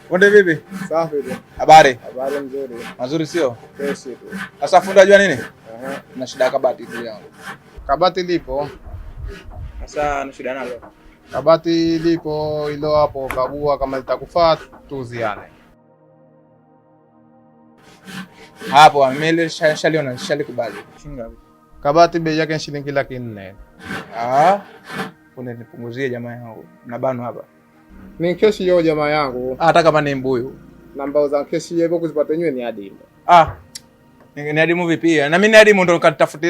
Fundi vipi? Safi tu. Habari? Habari nzuri. Mazuri sio? Freshi tu. Sasa fundi unajua nini? Na shida ya kabati tu yangu. Kabati lipo. Sasa na shida nalo. Kabati lipo ilo hapo, kagua kama litakufaa tuziane. Hapo mimi shaliona shalikubali. Shilingi ngapi? Kabati bei yake shilingi 400,000. Kuna nipunguzie jamaa yangu. Na bano hapa. Ni keshi hiyo jamaa yangu. Hata kama ni mbuyu. Namba za keshi hiyo kuzipata yenyewe ni adimu. Ni adimu vipi? Na mimi ni adimu ndo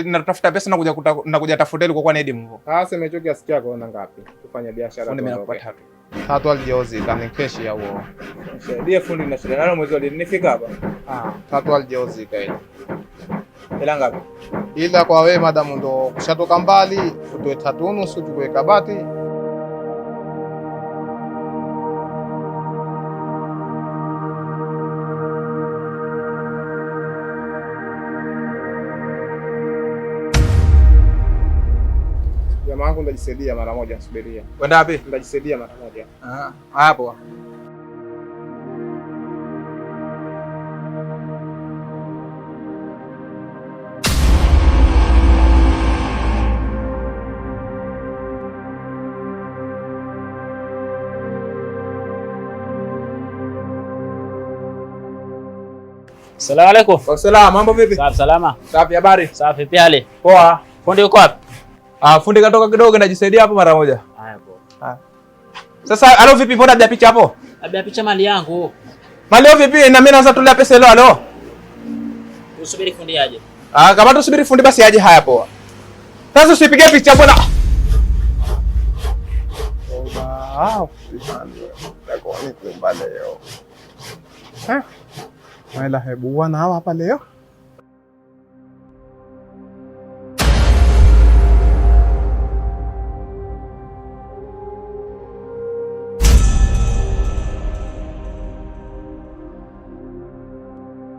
natafuta pesa na kuja tafuta ile kwa ni adimu. Sasa imecho kiasi chako na ngapi? Tufanye biashara. Fundi mimi nakupa 3. 3 alijeuzi kani keshi ya huo. Ndio fundi na shida nalo mwezi ulinifika hapa. 3 alijeuzi kai. Ila ngapi? Ila kwa wewe madamu ndo kushatoka mbali, utoe 3.5 tuwe kabati. Jamaa wangu ndajisaidia mara moja, subiria. Kwenda wapi? Ndajisaidia mara moja. Hapo. Asalamu alaykum. Waalaikum, mambo vipi? Safi salama. Safi, habari? Safi pia hali. Poa. Fundi uko wapi? Fundi katoka kidogo najisaidia hapo mara moja. Haya poa. Sasa alo vipi, mbona bila picha hapo? Abia picha mali yangu. Mali vipi? Na mimi naanza tulia pesa ile alo. Usubiri fundi aje. Kama tusubiri fundi basi aje, haya poa. Sasa usipige picha bwana. Wala hebu wana hapa leo.